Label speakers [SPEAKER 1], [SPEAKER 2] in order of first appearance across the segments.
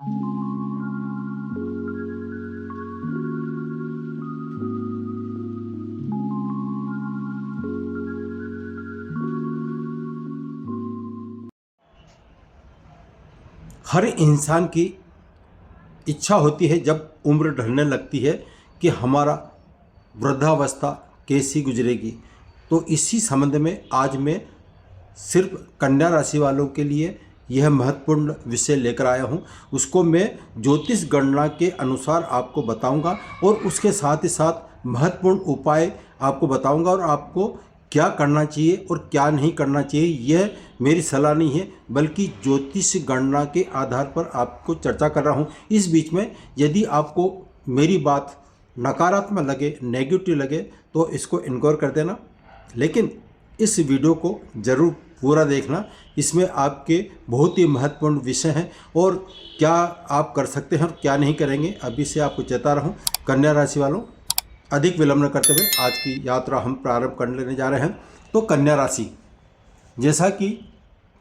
[SPEAKER 1] हर इंसान की इच्छा होती है जब उम्र ढलने लगती है कि हमारा वृद्धावस्था कैसी गुजरेगी। तो इसी संबंध में आज मैं सिर्फ कन्या राशि वालों के लिए यह महत्वपूर्ण विषय लेकर आया हूँ। उसको मैं ज्योतिष गणना के अनुसार आपको बताऊंगा और उसके साथ ही साथ महत्वपूर्ण उपाय आपको बताऊंगा और आपको क्या करना चाहिए और क्या नहीं करना चाहिए। यह मेरी सलाह नहीं है बल्कि ज्योतिष गणना के आधार पर आपको चर्चा कर रहा हूँ। इस बीच में यदि आपको मेरी बात नकारात्मक लगे, नेगेटिव लगे तो इसको इग्नोर कर देना, लेकिन इस वीडियो को ज़रूर पूरा देखना। इसमें आपके बहुत ही महत्वपूर्ण विषय हैं और क्या आप कर सकते हैं और क्या नहीं करेंगे अभी से आपको चेता रहा हूँ। कन्या राशि वालों, अधिक विलंब न करते हुए आज की यात्रा हम प्रारंभ कर लेने जा रहे हैं। तो कन्या राशि, जैसा कि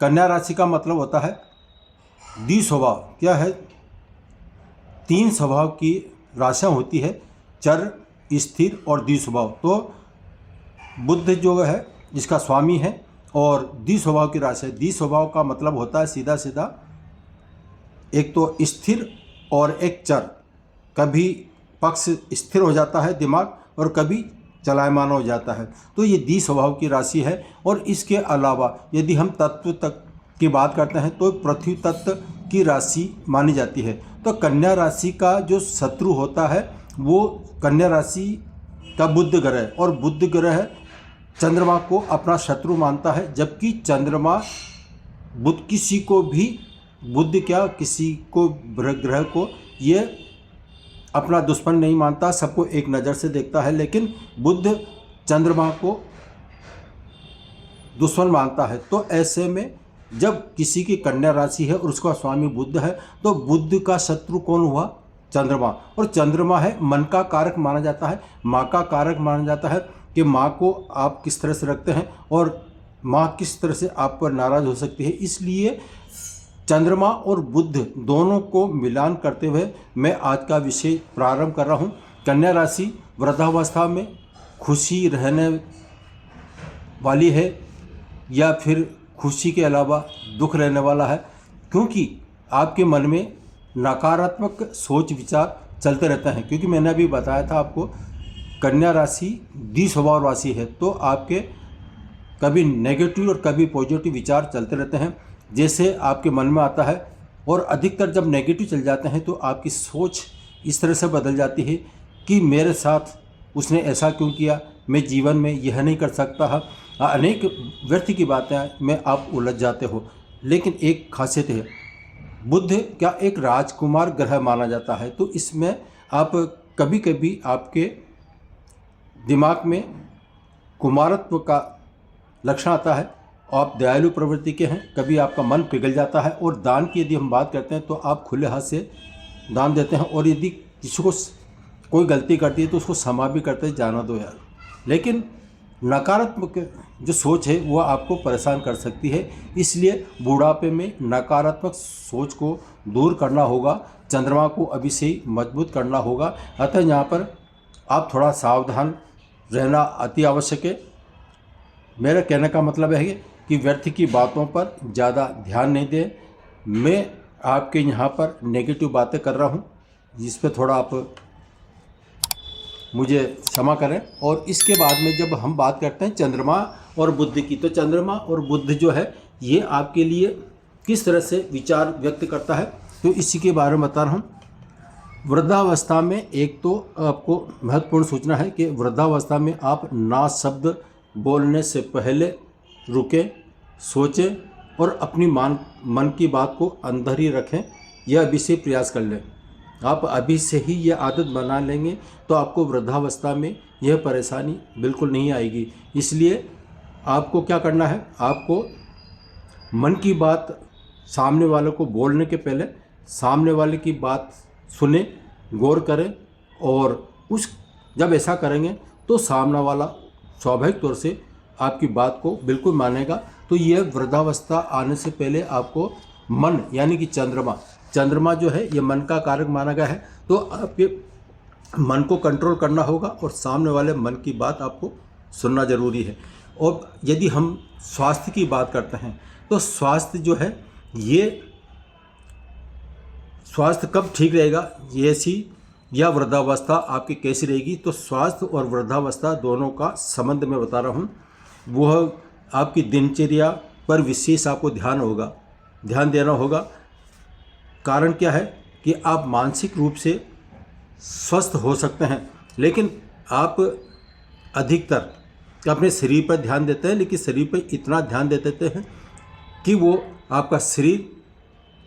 [SPEAKER 1] कन्या राशि का मतलब होता है द्विस्वभाव। क्या है? 3 स्वभाव की राशियाँ होती है, चर, स्थिर और द्विस्वभाव। तो बुध जो है इसका स्वामी है और द्विस्वभाव की राशि है। द्विस्वभाव का मतलब होता है सीधा सीधा एक तो स्थिर और एक चर। कभी पक्ष स्थिर हो जाता है दिमाग और कभी चलायमान हो जाता है। तो ये द्विस्वभाव की राशि है। और इसके अलावा यदि हम तत्व तक की बात करते हैं तो पृथ्वी तत्व की राशि मानी जाती है। तो कन्या राशि का जो शत्रु होता है वो कन्या राशि का बुध ग्रह, और बुध ग्रह चंद्रमा को अपना शत्रु मानता है, जबकि चंद्रमा बुध किसी को भी, बुध क्या किसी को ग्रह को ये अपना दुश्मन नहीं मानता, सबको एक नज़र से देखता है, लेकिन बुध चंद्रमा को दुश्मन मानता है। तो ऐसे में जब किसी की कन्या राशि है और उसका स्वामी बुध है तो बुध का शत्रु कौन हुआ? चंद्रमा। और चंद्रमा है मन का कारक माना जाता है, माँ का कारक माना जाता है कि माँ को आप किस तरह से रखते हैं और माँ किस तरह से आप पर नाराज़ हो सकती है। इसलिए चंद्रमा और बुध दोनों को मिलान करते हुए मैं आज का विषय प्रारंभ कर रहा हूँ। कन्या राशि वृद्धावस्था में खुशी रहने वाली है या फिर खुशी के अलावा दुख रहने वाला है, क्योंकि आपके मन में नकारात्मक सोच विचार चलते रहते हैं। क्योंकि मैंने अभी बताया था आपको कन्या राशि द्विस्वभाव राशि है, तो आपके कभी नेगेटिव और कभी पॉजिटिव विचार चलते रहते हैं जैसे आपके मन में आता है। और अधिकतर जब नेगेटिव चल जाते हैं तो आपकी सोच इस तरह से बदल जाती है कि मेरे साथ उसने ऐसा क्यों किया, मैं जीवन में यह नहीं कर सकता है। अनेक व्यर्थ की बातें में आप उलझ जाते हो। लेकिन एक खासियत है, बुध क्या एक राजकुमार ग्रह माना जाता है, तो इसमें आप कभी कभी आपके दिमाग में कुमारत्व का लक्षण आता है, आप दयालु प्रवृत्ति के हैं, कभी आपका मन पिघल जाता है। और दान की यदि हम बात करते हैं तो आप खुले हाथ से दान देते हैं, और यदि किसी को कोई गलती करती है तो उसको क्षमा भी करते हैं, जाना दो यार। लेकिन नकारात्मक जो सोच है वो आपको परेशान कर सकती है, इसलिए बुढ़ापे में नकारात्मक सोच को दूर करना होगा, चंद्रमा को अभी से ही मजबूत करना होगा। अतः यहाँ पर आप थोड़ा सावधान रहना अति आवश्यक है। मेरा कहने का मतलब है कि व्यर्थ की बातों पर ज़्यादा ध्यान नहीं दें। मैं आपके यहाँ पर नेगेटिव बातें कर रहा हूँ, जिस पे थोड़ा आप मुझे क्षमा करें। और इसके बाद में जब हम बात करते हैं चंद्रमा और बुध की, तो चंद्रमा और बुध जो है ये आपके लिए किस तरह से विचार व्यक्त करता है, तो इसी के बारे में बता रहा हूँ। वृद्धावस्था में एक तो आपको महत्वपूर्ण सूचना है कि वृद्धावस्था में आप ना शब्द बोलने से पहले रुकें, सोचें और अपनी मन की बात को अंदर ही रखें। यह अभी से प्रयास कर लें। आप अभी से ही यह आदत बना लेंगे तो आपको वृद्धावस्था में यह परेशानी बिल्कुल नहीं आएगी। इसलिए आपको क्या करना है, आपको मन की बात सामने वाले को बोलने के पहले सामने वाले की बात सुने, गौर करें, और जब ऐसा करेंगे तो सामने वाला स्वाभाविक तौर से आपकी बात को बिल्कुल मानेगा। तो यह वृद्धावस्था आने से पहले आपको मन यानी कि चंद्रमा चंद्रमा जो है ये मन का कारक माना गया है, तो आपके मन को कंट्रोल करना होगा और सामने वाले मन की बात आपको सुनना जरूरी है। और यदि हम स्वास्थ्य की बात करते हैं तो स्वास्थ्य जो है ये स्वास्थ्य कब ठीक रहेगा, ये सी या वृद्धावस्था आपकी कैसी रहेगी, तो स्वास्थ्य और वृद्धावस्था दोनों का संबंध मैं बता रहा हूँ। वह आपकी दिनचर्या पर विशेष आपको ध्यान देना होगा। कारण क्या है कि आप मानसिक रूप से स्वस्थ हो सकते हैं, लेकिन आप अधिकतर अपने शरीर पर ध्यान देते हैं, लेकिन शरीर पर इतना ध्यान दे देते हैं कि वो आपका शरीर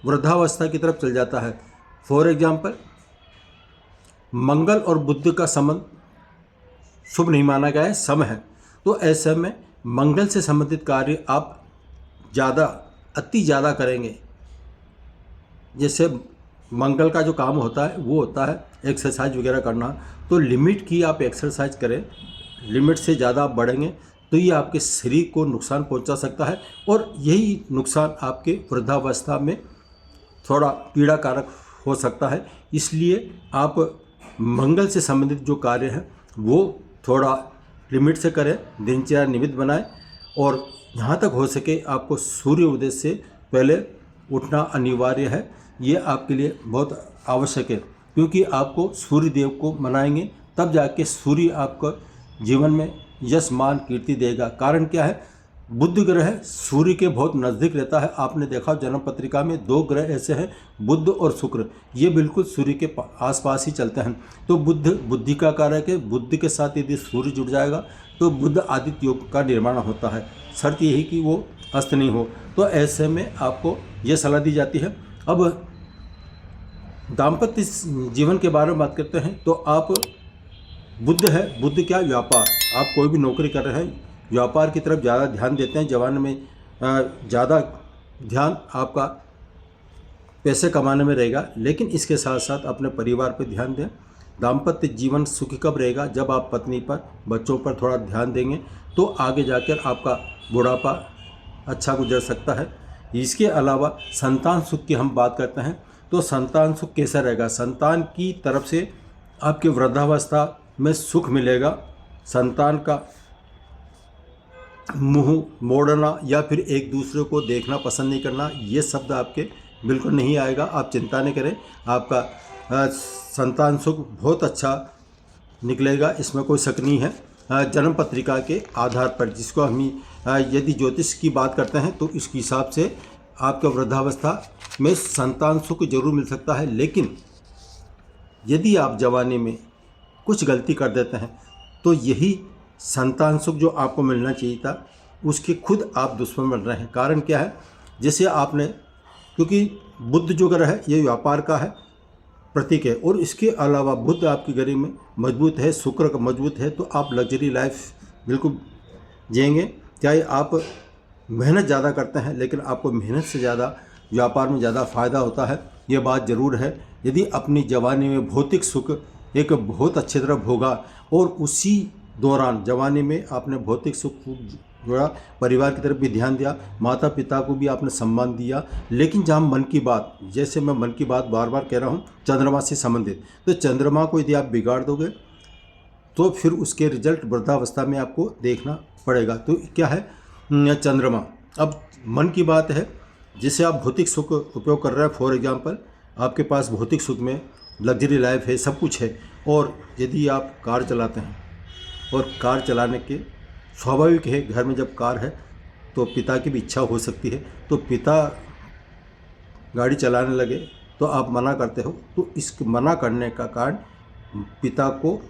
[SPEAKER 1] वृद्धावस्था की तरफ चल जाता है। फॉर एग्जाम्पल, मंगल और बुध का संबंध शुभ नहीं माना गया है, सम है। तो ऐसे में मंगल से संबंधित कार्य आप अति ज़्यादा करेंगे। जैसे मंगल का जो काम होता है वो होता है एक्सरसाइज वगैरह करना, तो लिमिट की आप एक्सरसाइज करें। लिमिट से ज़्यादा आप बढ़ेंगे तो ये आपके शरीर को नुकसान पहुंचा सकता है, और यही नुकसान आपके वृद्धावस्था में थोड़ा पीड़ा कारक हो सकता है। इसलिए आप मंगल से संबंधित जो कार्य है वो थोड़ा लिमिट से करें, दिनचर्या नियमित बनाएं, और जहाँ तक हो सके आपको सूर्य उदय से पहले उठना अनिवार्य है। ये आपके लिए बहुत आवश्यक है, क्योंकि आपको सूर्य देव को मनाएंगे तब जाके सूर्य आपको जीवन में यश मान कीर्ति देगा। कारण क्या है, बुध ग्रह सूर्य के बहुत नज़दीक रहता है। आपने देखा जन्म पत्रिका में 2 ग्रह ऐसे हैं, बुध और शुक्र, ये बिल्कुल सूर्य के आसपास ही चलते हैं। तो बुध बुद्धि का कारक है, बुद्ध के साथ यदि सूर्य जुड़ जाएगा तो बुध आदित्य योग का निर्माण होता है। शर्त यही कि वो अस्त नहीं हो। तो ऐसे में आपको ये सलाह दी जाती है। अब दाम्पत्य जीवन के बारे में बात करते हैं, तो आप बुध है, बुध क्या, व्यापार। आप कोई भी नौकरी कर रहे हैं, व्यापार की तरफ ज़्यादा ध्यान देते हैं। जवानी में ज़्यादा ध्यान आपका पैसे कमाने में रहेगा, लेकिन इसके साथ साथ अपने परिवार पर ध्यान दें। दाम्पत्य जीवन सुखी कब रहेगा, जब आप पत्नी पर, बच्चों पर थोड़ा ध्यान देंगे, तो आगे जाकर आपका बुढ़ापा अच्छा गुजर सकता है। इसके अलावा संतान सुख की हम बात करते हैं, तो संतान सुख कैसा रहेगा, संतान की तरफ से आपके वृद्धावस्था में सुख मिलेगा। संतान का मुंह मोड़ना या फिर एक दूसरे को देखना पसंद नहीं करना, ये शब्द आपके बिल्कुल नहीं आएगा। आप चिंता नहीं करें, आपका संतान सुख बहुत अच्छा निकलेगा, इसमें कोई शक नहीं है। जन्म पत्रिका के आधार पर, जिसको हम यदि ज्योतिष की बात करते हैं तो इसके हिसाब से आपका वृद्धावस्था में संतान सुख जरूर मिल सकता है। लेकिन यदि आप जवानी में कुछ गलती कर देते हैं तो यही संतान सुख जो आपको मिलना चाहिए था, उसके खुद आप दुश्मन बन रहे हैं। कारण क्या है, जैसे आपने, क्योंकि बुध जो ग्रह है ये व्यापार का है, प्रतीक है, और इसके अलावा बुध आपकी गरीब में मजबूत है, शुक्र का मजबूत है, तो आप लग्जरी लाइफ बिल्कुल जिएंगे। चाहे आप मेहनत ज़्यादा करते हैं, लेकिन आपको मेहनत से ज़्यादा व्यापार में ज़्यादा फ़ायदा होता है, ये बात ज़रूर है। यदि अपनी जवानी में भौतिक सुख एक बहुत अच्छी तरह भोगा और उसी दौरान जवानी में आपने भौतिक सुख जोड़ा, परिवार की तरफ भी ध्यान दिया, माता पिता को भी आपने सम्मान दिया, लेकिन जहाँ मन की बात, जैसे मैं मन की बात बार बार कह रहा हूँ, चंद्रमा से संबंधित, तो चंद्रमा को यदि आप बिगाड़ दोगे तो फिर उसके रिजल्ट वृद्धावस्था में आपको देखना पड़ेगा। तो क्या है चंद्रमा। अब मन की बात है, जिसे आप भौतिक सुख उपयोग कर रहे हैं, फॉर एग्जांपल आपके पास भौतिक सुख में लग्जरी लाइफ है, सब कुछ है, और यदि आप कार चलाते हैं और कार चलाने के स्वाभाविक है, घर में जब कार है तो पिता की भी इच्छा हो सकती है, तो पिता गाड़ी चलाने लगे तो आप मना करते हो, तो इस मना करने का कारण पिता को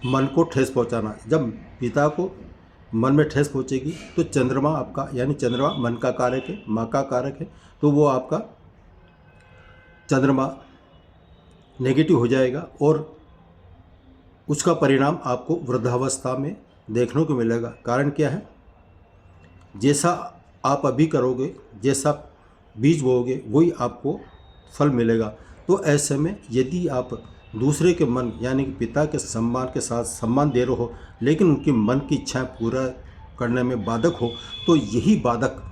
[SPEAKER 1] मन को ठेस पहुंचाना। जब पिता को मन में ठेस पहुंचेगी तो चंद्रमा आपका, यानी चंद्रमा मन का कारक है, माँ का कारक है, तो वो आपका चंद्रमा नेगेटिव हो जाएगा और उसका परिणाम आपको वृद्धावस्था में देखने को मिलेगा। कारण क्या है, जैसा आप अभी करोगे, जैसा बीज बोओगे, वही आपको फल मिलेगा। तो ऐसे में यदि आप दूसरे के मन, यानी कि पिता के सम्मान के साथ सम्मान दे रहे हो, लेकिन उनकी मन की इच्छाएं पूरा करने में बाधक हो, तो यही बाधक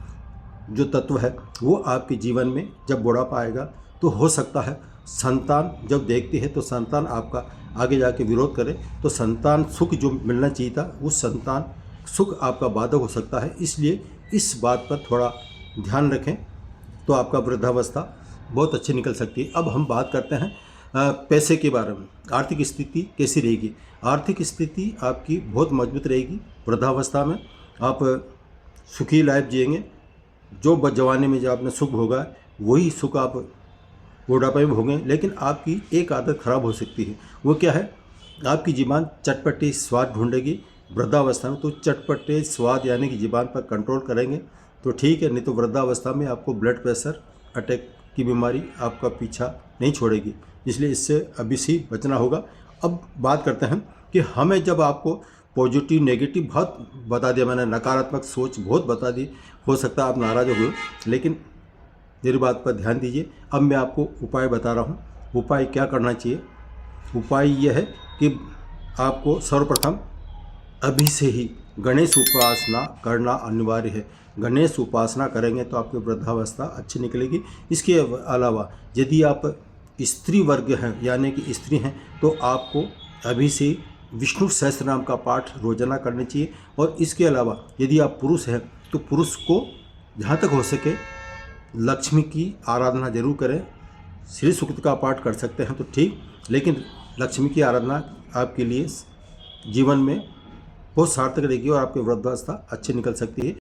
[SPEAKER 1] जो तत्व है वो आपके जीवन में जब बुढ़ापा आएगा तो हो सकता है संतान जब देखती है तो संतान आपका आगे जाके विरोध करे, तो संतान सुख जो मिलना चाहिए था उस संतान सुख आपका बाधक हो सकता है। इसलिए इस बात पर थोड़ा ध्यान रखें तो आपका वृद्धावस्था बहुत अच्छी निकल सकती है। अब हम बात करते हैं पैसे के बारे में। आर्थिक स्थिति कैसी रहेगी? आर्थिक स्थिति आपकी बहुत मजबूत रहेगी। वृद्धावस्था में आप सुखी लाइफ जिएंगे। जो जवानी में जो आपने सुख भोगा वही सुख आप बुढ़ापे में भोगें। लेकिन आपकी एक आदत खराब हो सकती है, वो क्या है? आपकी ज़ुबान चटपटे स्वाद ढूंढेगी। वृद्धावस्था में तो चटपटे स्वाद यानी कि ज़ुबान पर कंट्रोल करेंगे तो ठीक है, नहीं तो वृद्धावस्था में आपको ब्लड प्रेशर, अटैक की बीमारी आपका पीछा नहीं छोड़ेगी। इसलिए इससे अभी से बचना होगा। अब बात करते हैं कि हमें, जब आपको पॉजिटिव नेगेटिव बहुत बता दिया मैंने, नकारात्मक सोच बहुत बता दी, हो सकता है आप नाराज़ हो गए, लेकिन मेरी बात पर ध्यान दीजिए। अब मैं आपको उपाय बता रहा हूँ। उपाय क्या करना चाहिए? उपाय यह है कि आपको सर्वप्रथम अभी से ही गणेश उपासना करना अनिवार्य है। गणेश उपासना करेंगे तो आपकी वृद्धावस्था अच्छी निकलेगी। इसके अलावा यदि आप स्त्री वर्ग हैं यानी कि स्त्री हैं तो आपको अभी से विष्णु सहस्त्र नाम का पाठ रोजाना करना चाहिए। और इसके अलावा यदि आप पुरुष हैं तो पुरुष को जहाँ तक हो सके लक्ष्मी की आराधना जरूर करें। श्री सूक्त का पाठ कर सकते हैं तो ठीक, लेकिन लक्ष्मी की आराधना आपके लिए जीवन में बहुत सार्थक रहेगी और आपकी वृद्धावस्था अच्छी निकल सकती है।